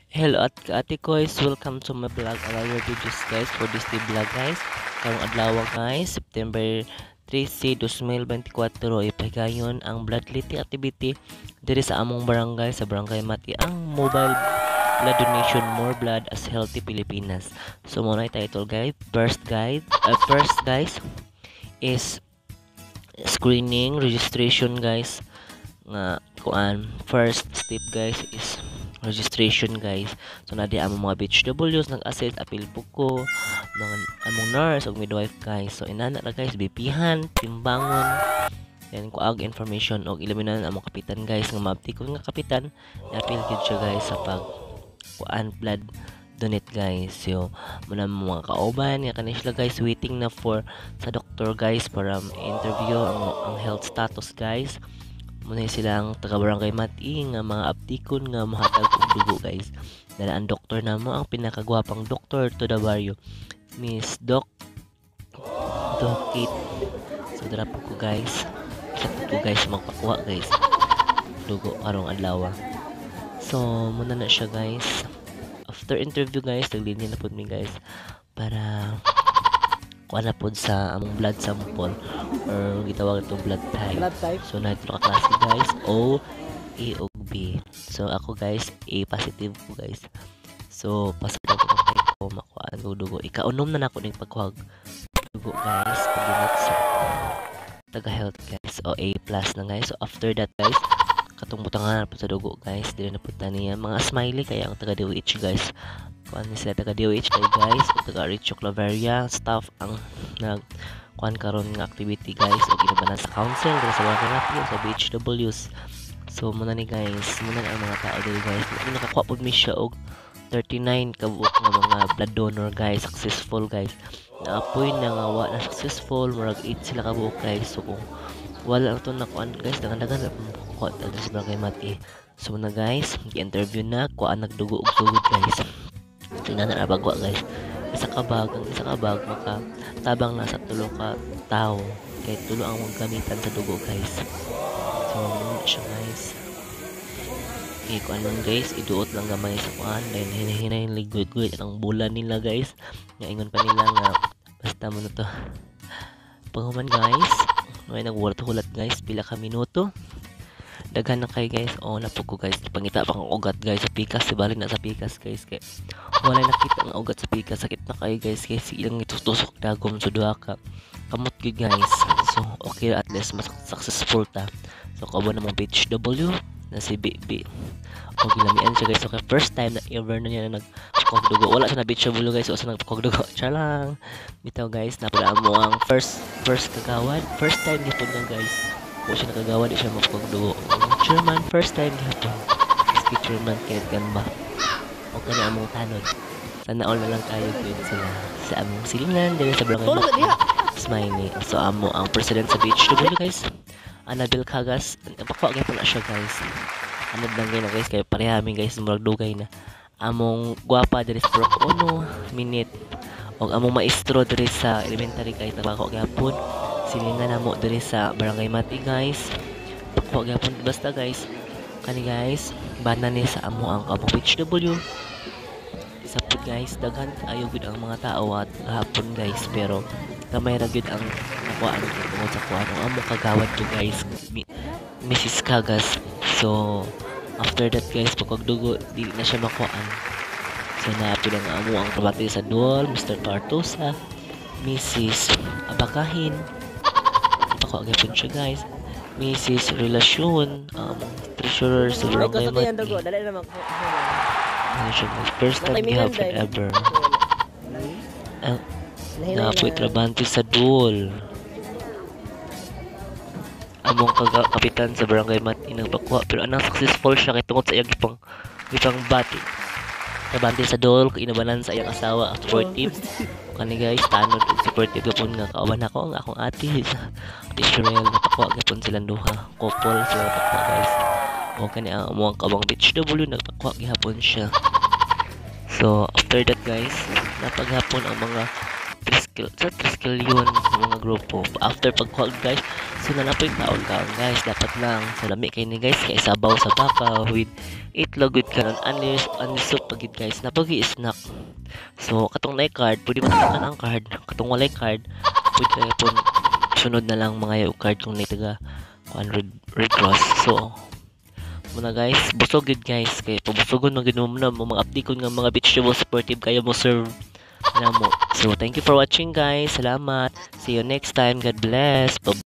Hello at ate guys, welcome to my vlog. Another videos guys for this day vlog guys. Karong adlaw guys, September 13, 2024 ipahigayon ang blood lithium activity diri sa among barangay sa Barangay Mati ang mobile blood donation more blood as healthy Pilipinas. So muna title guys. First guys is screening registration guys nga kuan. First step guys is registration guys. So na di among mga BHWs nag-assist apil buko mga among nurse ug midwife guys. So inana na guys bipihan, timbangon, then kuag information og ilaminan among kapitan guys nga mabti ko nga kapitan apil gid siya guys sa pag kuan blood donate guys. So muna mga kauban nga kani sila guys waiting na for sa doktor guys para interview ang health status guys. Muna silang taga-barangay Mati nga mga aptikon nga mahatag og dugo guys. Dala ang doktor namo ang pinakagwapang doktor to the barrio, Miss Dokit. So dara po ko guys. Sa po guys magpakuha guys. Dugo karong adlaw. So muna na siya guys. After interview guys, naglinya na pud mi guys para kuha na po sa among blood sample or gitawag itong blood type. So na ito klase guys, O, A, ug B. So ako guys, A positive ko guys. So pasok na ko makuha ang dugo. Ikaunom na nako ning pagkuha dugo guys, pagdunot sa taga health guys. O A plus na guys. So after that guys, katong butangan po sa dugo guys, dili na punta niya mga smiley kaya ang taga DOH guys. Kuan ni sila taga DOH kay guys o taga Richo Claveria staff ang nag kuan karon nga activity guys o ginabanan sa council dira sa barangay Mati sa BHWs. So muna ni guys, muna na ang mga tao diri guys. Nakakuha pud mi siya og 39 kabuok nga mga blood donor guys, successful guys. Naapoy na nga wa na successful, murag 8 sila kabuok guys. So kung wala lang to na kuan guys, dagan-dagan na kuha diri sa barangay Mati. So muna guys, gi-interview na kuha nagdugo og sugod guys. Tingnan na bagwa guys. Isa ka bag maka tabang nasa tulo ka tao. Kay tulo ang gamitan sa dugo guys. So muna siya guys. Kuan lang guys, iduot lang gamay sa kuan then hinahinay ligud-gud ang bulan nila guys. Nga ingon pa nila nga basta mo na to. Paghuman guys, may naghulat-hulat guys pila ka minuto. Daghan na kay guys. Na po ko guys pangita pang ugat guys sa pikas, balik na sa pikas guys kay wala nakita ang ugat sa pikas, sakit na kay guys kay ilang itutusok dagom so duha ka kamot gyud guys. So okay at least mas successful ta. So kabo na mong BHW na si BB o gilamian siya guys. Okay, first time na ever na niya na nagpakog dugo. Wala siya na BHW guys, o sa nagpakog dugo siya lang bitaw guys. Napala mo ang first kagawad, first time gipon niya guys. O siya nakagawa, di siya magpagdugo. Chairman, first time gihapon. Si Chairman Kenneth Gamba. O kanya among tanod. Sana all na lang kayo yun sila sa among silingan. Dili sa barangay Mati. Smiley. So amo ang president sa BHW guys. Annabel Cagas. Pakwa kayo po na siya guys. Anad lang kayo na guys. Kaya parehami guys. Murag dugay na. Among guwapa diri sa Brock Ono. Minute. O among maestro diri sa elementary guys. Napakwa kayo po. Silingan na mo diri sa Barangay Mati guys. Pakwa gyapon basta guys. Kani guys, bana ni sa amo ang kabong BHW. Isa po guys, daghan ayo gud ang mga tao at hapon guys, pero gamay ra gud ang nakuan tungod sa kuan ang amo kagawad to guys, Mrs. Cagas. So after that guys, pagdugo dili na siya makuan. So naapil ang amo ang kabati sa dual, Mr. Tartosa, Mrs. Abakahin. Ako agapon siya guys. Mrs. Relasyon, treasurer sa Barangay Mati. Ano siya guys, first time gihapon ever. Napoy trabante sa duol. Among kapitan sa Barangay Mati nagpakwa, pero anang successful siya kay tungod sa iyang gipang bati. Trabante sa duol, inabanan sa iyang asawa, supportive. Kani guys, tanod og supportive gapon nga kauban ako ang akong ate sa Israel. Napakwa gapon silang duha, couple sila napakwa guys. O kani ang amo ang kabang BHW nagpakwa gihapon siya. So after that guys, napaghapon ang mga triskil yun mga grupo. After pagkuha guys, So na po yung kaon-kaon guys. Dapat lang sa lami kayo ni guys. Kaya sabaw sa baka with itlog with karon. Anisop pagid guys. Napagi snack. So katong na card. Pwede matakan ang card. Katong walay card. Pwede kayo po sunod na lang mga yung card kung naitaga Red Cross. So muna guys. Busog yun guys. Kaya pabusogon magin mo na mga update ko nga mga vegetable sportive kayo mo serve na mo. So thank you for watching guys. Salamat. See you next time. God bless. Bye.